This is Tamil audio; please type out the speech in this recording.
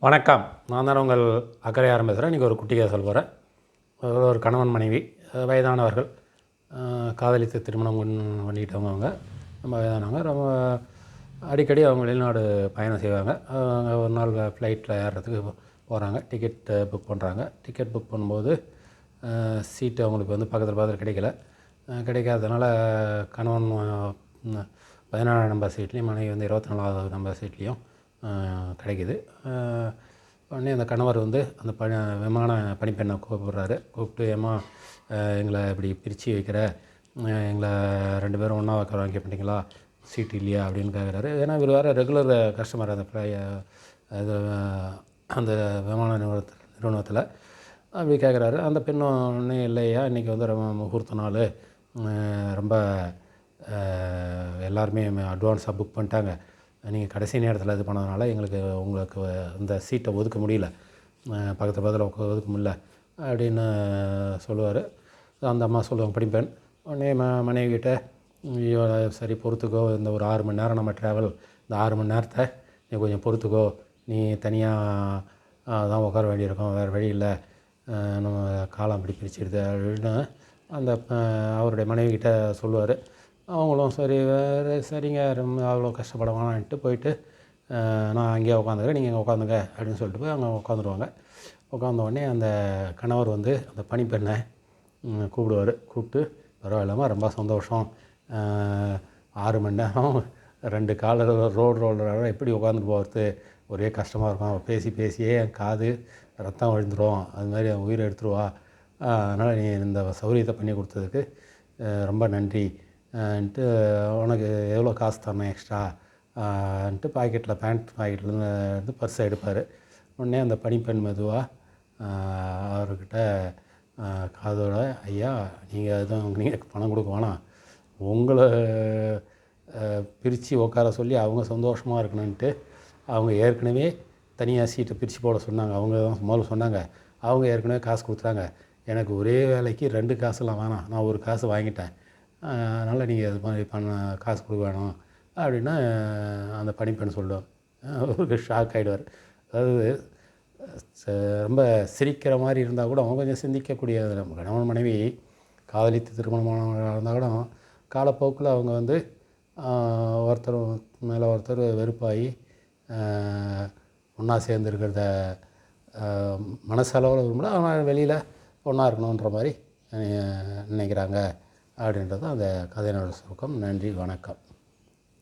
வணக்கம். நான் தான் உங்கள் அக்கறையாரம் பேசுகிறேன். இன்றைக்கி ஒரு குட்டி கதை சொல்ல போகிறேன். ஒரு கணவன் மனைவி வயதானவர்கள், காதலித்து திருமணம் பண்ணிக்கிட்டவங்க. அவங்க ரொம்ப வயதானவங்க. ரொம்ப அடிக்கடி அவங்க வெளிநாடு பயணம் செய்வாங்க. ஒரு நாள் ஃப்ளைட்டில் ஏறுறதுக்கு போகிறாங்க. டிக்கெட் புக் பண்ணுறாங்க. டிக்கெட் புக் பண்ணும்போது சீட்டு அவங்களுக்கு வந்து பக்கத்தில் கிடைக்கல. கிடைக்காததுனால கணவன் 14 நம்பர் சீட்லேயும், மனைவி வந்து 24வது நம்பர் சீட்லேயும் கிடைக்கிது. உடனே அந்த கணவர் வந்து அந்த விமான பணிப்பெண்ணை கூப்பிட்றாரு. கூப்பிட்டு, ஏம்மா எங்களை இப்படி பிரித்து வைக்கிற, எங்களை 2 பேரும் ஒன்றா வைக்க வாங்கி பண்ணிங்களா, சீட்டு இல்லையா அப்படின்னு கேட்குறாரு. ஏன்னா இவர் வேறு ரெகுலர் கஸ்டமர் அது அந்த விமான நிறுவனத்தில். அப்படி கேட்குறாரு. அந்த பெண்ணும் ஒன்றே, இல்லையா இன்றைக்கி வந்து ரொம்ப முகூர்த்த நாள், ரொம்ப எல்லாருமே அட்வான்ஸாக புக் பண்ணிட்டாங்க, நீங்கள் கடைசி நேரத்தில் இது பண்ணதுனால உங்களுக்கு இந்த சீட்டை ஒதுக்க முடியல, பக்கத்தில் ஒதுக்க முடியல அப்படின்னு சொல்லுவார். அந்த அம்மா சொல்லுவாங்க, படிப்பேன். உடனே மனைவிக்கிட்ட, சரி பொறுத்துக்கோ, இந்த ஒரு 6 மணி நேரம் நம்ம ட்ராவல், இந்த 6 மணி நேரத்தை நீ கொஞ்சம் பொறுத்துக்கோ, நீ தனியாக தான் உட்கார வேண்டியிருக்கோம், வேறு வழி இல்லை, நம்ம காலம் அப்படி பிரிச்சிடுது அப்படின்னு அந்த அவருடைய மனைவிக்கிட்ட சொல்லுவார். அவங்களும் சரி, வேறு சரிங்க, ரொம்ப அவ்வளோ கஷ்டப்பட வேணான்ட்டு போயிட்டு, நான் அங்கேயே உட்காந்துக்கிறேன், நீங்கள் இங்கே உட்காந்துங்க அப்படின்னு சொல்லிட்டு போய் அங்கே உட்காந்துருவாங்க. உட்காந்த உடனே அந்த கணவர் வந்து அந்த பணிப்பெண்ணை கூப்பிடுவார். கூப்பிட்டு, பரவாயில்லாமல் ரொம்ப சந்தோஷம், 6 மணி நேரம் 2 காலில் ரோடு ரோலராக எப்படி உட்காந்துட்டு போகிறது, ஒரே கஷ்டமாக இருக்கும், பேசி பேசியே என் காது ரத்தம் விழுந்துடும், அது மாதிரி என் உயிரை எடுத்துருவா, அதனால் நீ இந்த சௌகரியத்தை பண்ணி கொடுத்ததுக்கு ரொம்ப நன்றி ன்ட்டு, உனக்கு எவ்வளோ காசு தரணும் எக்ஸ்ட்ரா ன்ட்டு பாக்கெட்டில், பேண்ட் பாக்கெட்லேருந்து பர்ஸை எடுப்பார். உடனே அந்த பணிப்பெண் மெதுவாக அவர்கிட்ட காதோட, ஐயா நீங்கள் எதுவும் நீங்கள் பணம் கொடுக்க வேணாம், உங்களை பிரித்து உட்கார சொல்லி அவங்க சந்தோஷமாக இருக்கணுன்ட்டு அவங்க ஏற்கனவே தனியாக சீட்டை பிரித்து போட சொன்னாங்க, அவங்க தான் முதல்ல சொன்னாங்க, அவங்க ஏற்கனவே காசு கொடுத்துட்டாங்க, எனக்கு ஒரே வேலைக்கு 2 காசுலாம் வேணாம், நான் ஒரு காசு வாங்கிட்டேன், அதனால் நீங்கள் இது மாதிரி காசு கொடுக்க வேணும் அப்படின்னா அந்த பணிப்பெண் சொல்லுவார். அவருக்கு ஷாக் ஆகிடுவார். அதாவது ரொம்ப சிரிக்கிற மாதிரி இருந்தால் கூட அவங்க கொஞ்சம் சிந்திக்கக்கூடிய கணவன் மனைவி காதலித்து திருமணமானவங்களாக இருந்தால் கூட காலப்போக்கில் அவங்க வந்து ஒருத்தர் மேலே ஒருத்தர் வெறுப்பாகி ஒன்றா சேர்ந்துருக்கிறத மனசளவில் விரும்பல, ஆனால் வெளியில் ஒன்றா இருக்கணுன்ற மாதிரி நினைக்கிறாங்க அப்படின்றது அந்த கதையினோட சுருக்கம். நன்றி, வணக்கம்.